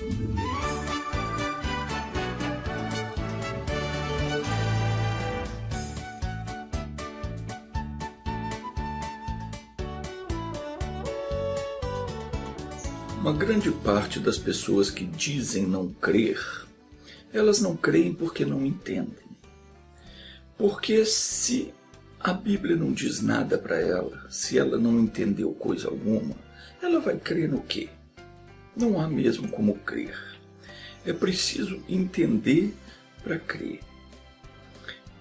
Uma grande parte das pessoas que dizem não crer, elas não creem porque não entendem. Porque se a Bíblia não diz nada para ela, se ela não entendeu coisa alguma, ela vai crer no quê? Não há mesmo como crer. É preciso entender para crer.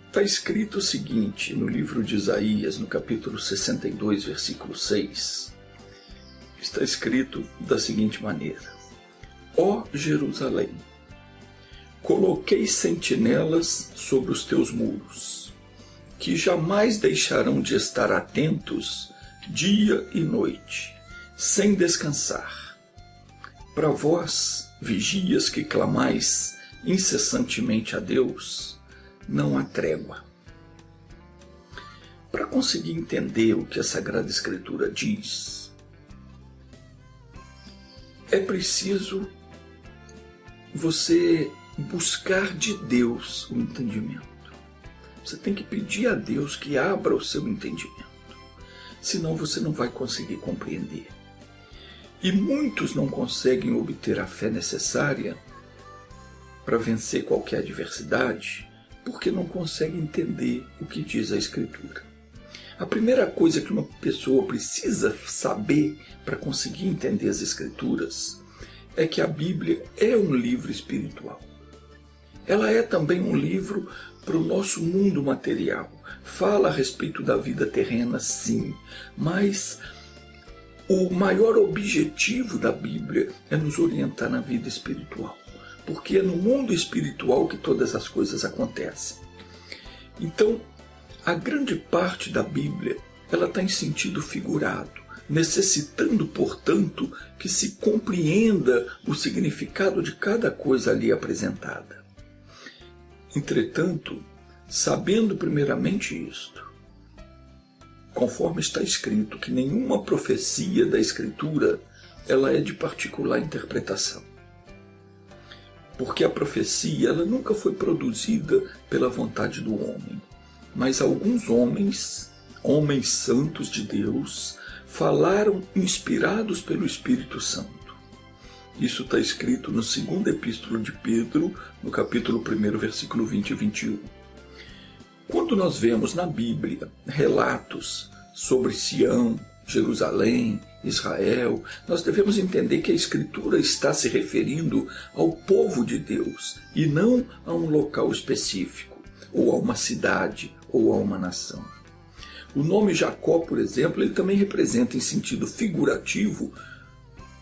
Está escrito o seguinte no livro de Isaías, no capítulo 62, versículo 6. Está escrito da seguinte maneira: Ó Jerusalém, coloquei sentinelas sobre os teus muros, que jamais deixarão de estar atentos dia e noite, sem descansar. Para vós, vigias que clamais incessantemente a Deus, não há trégua. Para conseguir entender o que a Sagrada Escritura diz, é preciso você buscar de Deus o entendimento. Você tem que pedir a Deus que abra o seu entendimento. Senão você não vai conseguir compreender. E muitos não conseguem obter a fé necessária para vencer qualquer adversidade porque não conseguem entender o que diz a Escritura. A primeira coisa que uma pessoa precisa saber para conseguir entender as Escrituras é que a Bíblia é um livro espiritual. Ela é também um livro para o nosso mundo material. Fala a respeito da vida terrena, sim, mas o maior objetivo da Bíblia é nos orientar na vida espiritual, porque é no mundo espiritual que todas as coisas acontecem. Então, a grande parte da Bíblia ela está em sentido figurado, necessitando, portanto, que se compreenda o significado de cada coisa ali apresentada. Entretanto, sabendo primeiramente isto, conforme está escrito que nenhuma profecia da Escritura ela é de particular interpretação. Porque a profecia ela nunca foi produzida pela vontade do homem. Mas alguns homens santos de Deus, falaram inspirados pelo Espírito Santo. Isso está escrito no segundo epístolo de Pedro, no capítulo 1, versículo 20 e 21. Quando nós vemos na Bíblia relatos sobre Sião, Jerusalém, Israel, nós devemos entender que a Escritura está se referindo ao povo de Deus e não a um local específico, ou a uma cidade, ou a uma nação. O nome Jacó, por exemplo, ele também representa em sentido figurativo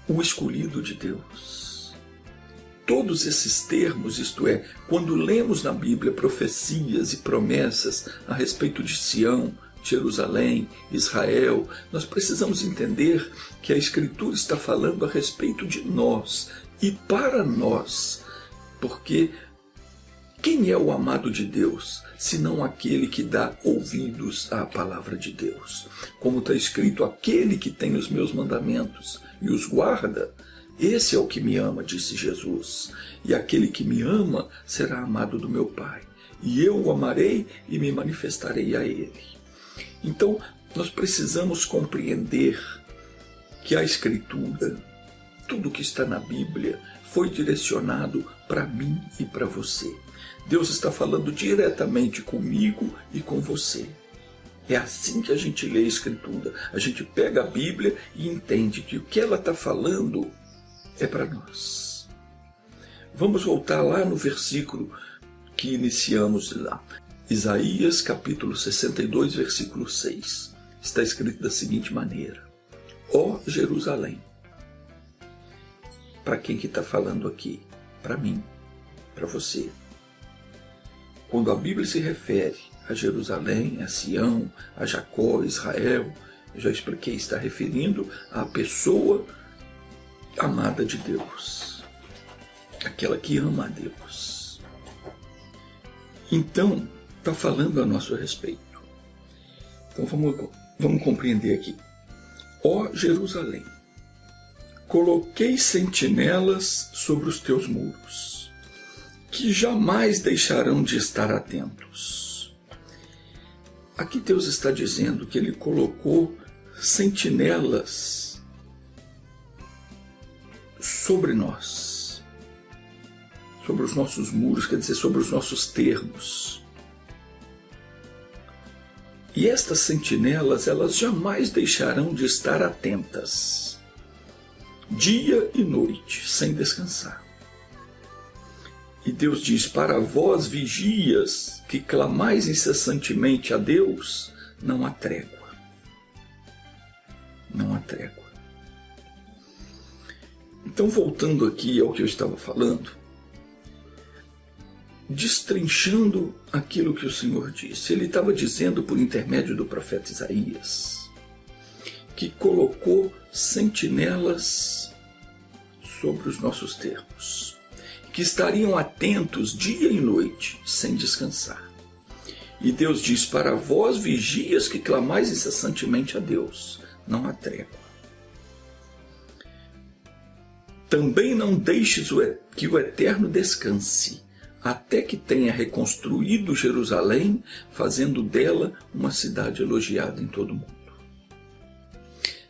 o escolhido de Deus. Todos esses termos, isto é, quando lemos na Bíblia profecias e promessas a respeito de Sião, Jerusalém, Israel, nós precisamos entender que a Escritura está falando a respeito de nós e para nós, porque quem é o amado de Deus, senão aquele que dá ouvidos à palavra de Deus? Como está escrito, aquele que tem os meus mandamentos e os guarda, esse é o que me ama, disse Jesus. E aquele que me ama será amado do meu Pai. E eu o amarei e me manifestarei a ele. Então, nós precisamos compreender que a Escritura, tudo que está na Bíblia, foi direcionado para mim e para você. Deus está falando diretamente comigo e com você. É assim que a gente lê a Escritura. A gente pega a Bíblia e entende que o que ela está falando é para nós. Vamos voltar lá no versículo que iniciamos lá. Isaías capítulo 62, versículo 6. Está escrito da seguinte maneira: Ó Jerusalém. Para quem que está falando aqui? Para mim, para você. Quando a Bíblia se refere a Jerusalém, a Sião, a Jacó, a Israel, eu já expliquei, está referindo à pessoa amada de Deus, aquela que ama a Deus. Então, está falando a nosso respeito. Então vamos compreender aqui. Ó Jerusalém, Coloquei sentinelas sobre os teus muros, que jamais deixarão de estar atentos. Aqui Deus está dizendo que Ele colocou sentinelas sobre nós, sobre os nossos muros, quer dizer, sobre os nossos termos. E estas sentinelas, elas jamais deixarão de estar atentas, dia e noite, sem descansar. E Deus diz: para vós, vigias, que clamais incessantemente a Deus, não há trégua. Não há trégua. Então, voltando aqui ao que eu estava falando, destrinchando aquilo que o Senhor disse, Ele estava dizendo por intermédio do profeta Isaías, que colocou sentinelas sobre os nossos termos, que estariam atentos dia e noite, sem descansar. E Deus diz: para vós, vigias, que clamais incessantemente a Deus, não há trégua. Também não deixes que o Eterno descanse, até que tenha reconstruído Jerusalém, fazendo dela uma cidade elogiada em todo o mundo.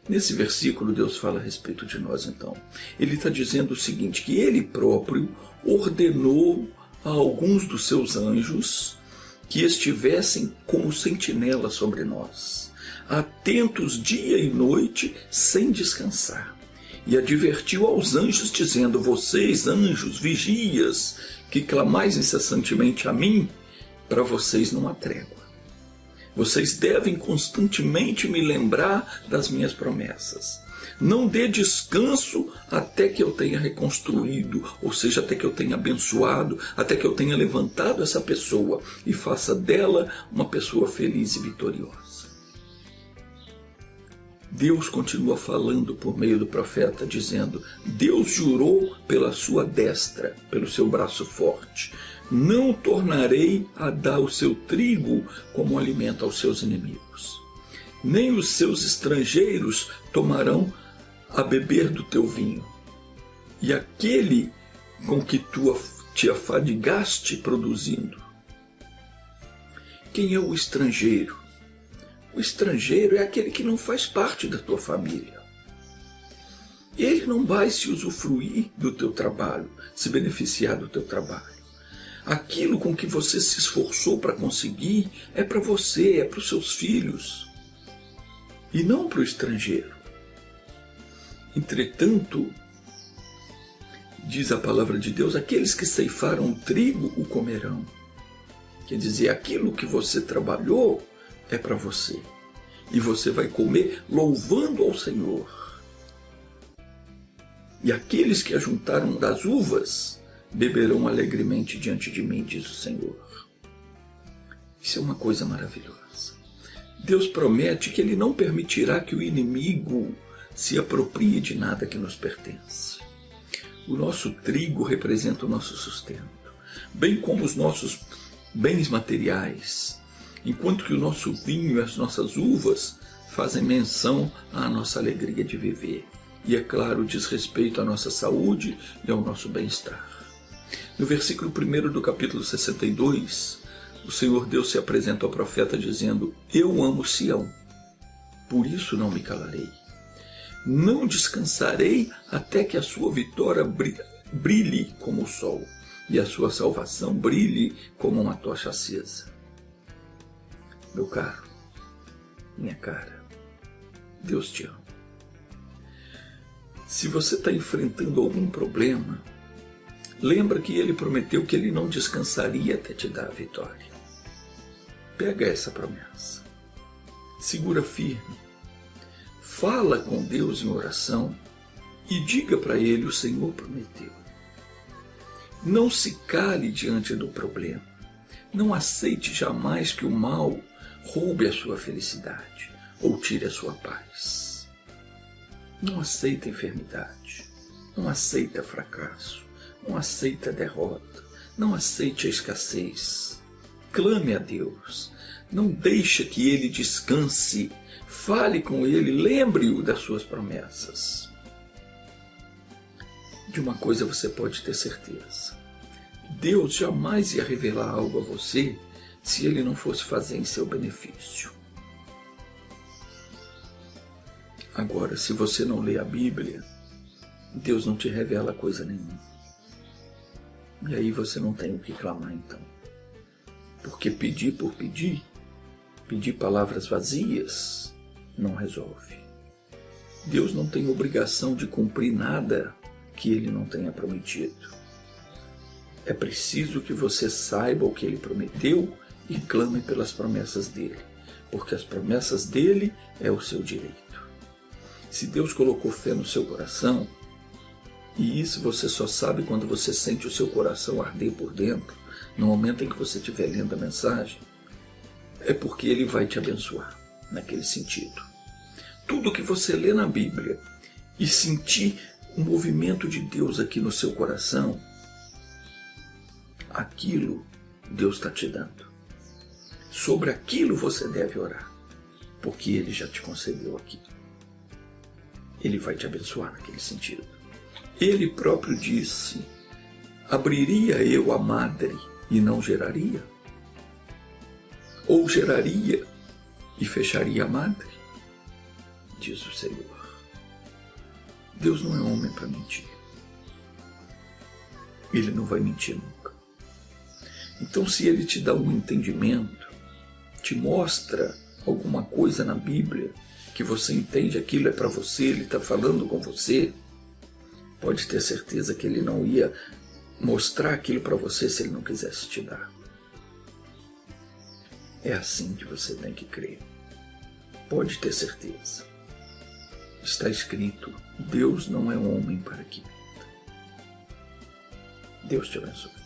Nesse versículo, Deus fala a respeito de nós, então. Ele está dizendo o seguinte, que Ele próprio ordenou a alguns dos seus anjos que estivessem como sentinela sobre nós, atentos dia e noite, sem descansar. E advertiu aos anjos, dizendo: vocês, anjos, vigias, que clamais incessantemente a mim, para vocês não há trégua. Vocês devem constantemente me lembrar das minhas promessas. Não dê descanso até que eu tenha reconstruído, ou seja, até que eu tenha abençoado, até que eu tenha levantado essa pessoa e faça dela uma pessoa feliz e vitoriosa. Deus continua falando por meio do profeta, dizendo: Deus jurou pela sua destra, pelo seu braço forte: não tornarei a dar o seu trigo como alimento aos seus inimigos, nem os seus estrangeiros tomarão a beber do teu vinho. E aquele com que tu te afadigaste produzindo. Quem é o estrangeiro? O estrangeiro é aquele que não faz parte da tua família. Ele não vai se usufruir do teu trabalho, se beneficiar do teu trabalho. Aquilo com que você se esforçou para conseguir é para você, é para os seus filhos, e não para o estrangeiro. Entretanto, diz a palavra de Deus, aqueles que ceifaram o trigo o comerão. Quer dizer, aquilo que você trabalhou é para você. E você vai comer louvando ao Senhor. E aqueles que ajuntaram das uvas beberão alegremente diante de mim, diz o Senhor. Isso é uma coisa maravilhosa. Deus promete que Ele não permitirá que o inimigo se aproprie de nada que nos pertence. O nosso trigo representa o nosso sustento, bem como os nossos bens materiais, enquanto que o nosso vinho e as nossas uvas fazem menção à nossa alegria de viver. E, é claro, diz respeito à nossa saúde e ao nosso bem-estar. No versículo 1 do capítulo 62, o Senhor Deus se apresenta ao profeta dizendo: eu amo Sião, por isso não me calarei. Não descansarei até que a sua vitória brilhe como o sol e a sua salvação brilhe como uma tocha acesa. Meu caro, minha cara, Deus te ama. Se você está enfrentando algum problema, lembra que Ele prometeu que Ele não descansaria até te dar a vitória. Pega essa promessa, segura firme, fala com Deus em oração e diga para Ele: o Senhor prometeu. Não se cale diante do problema, não aceite jamais que o mal roube a sua felicidade ou tire a sua paz. Não aceita enfermidade, não aceita fracasso, não aceita derrota, não aceite a escassez. Clame a Deus, não deixe que Ele descanse, fale com Ele, lembre-o das suas promessas. De uma coisa você pode ter certeza: Deus jamais ia revelar algo a você se Ele não fosse fazer em seu benefício. Agora, se você não lê a Bíblia, Deus não te revela coisa nenhuma. E aí você não tem o que clamar então. Porque pedir por pedir, pedir palavras vazias, não resolve. Deus não tem obrigação de cumprir nada que Ele não tenha prometido. É preciso que você saiba o que Ele prometeu e clame pelas promessas dEle, porque as promessas dEle é o seu direito. Se Deus colocou fé no seu coração, e isso você só sabe quando você sente o seu coração arder por dentro, no momento em que você estiver lendo a mensagem, é porque Ele vai te abençoar, naquele sentido. Tudo que você lê na Bíblia e sentir o movimento de Deus aqui no seu coração, aquilo Deus está te dando. Sobre aquilo você deve orar, porque Ele já te concedeu aquilo. Ele vai te abençoar naquele sentido. Ele próprio disse: abriria eu a madre e não geraria? Ou geraria e fecharia a madre? Diz o Senhor. Deus não é homem para mentir. Ele não vai mentir nunca. Então, se Ele te dá um entendimento, te mostra alguma coisa na Bíblia, que você entende aquilo é para você, Ele está falando com você, pode ter certeza que Ele não ia mostrar aquilo para você se Ele não quisesse te dar. É assim que você tem que crer. Pode ter certeza. Está escrito: Deus não é homem para que minta. Deus te abençoe.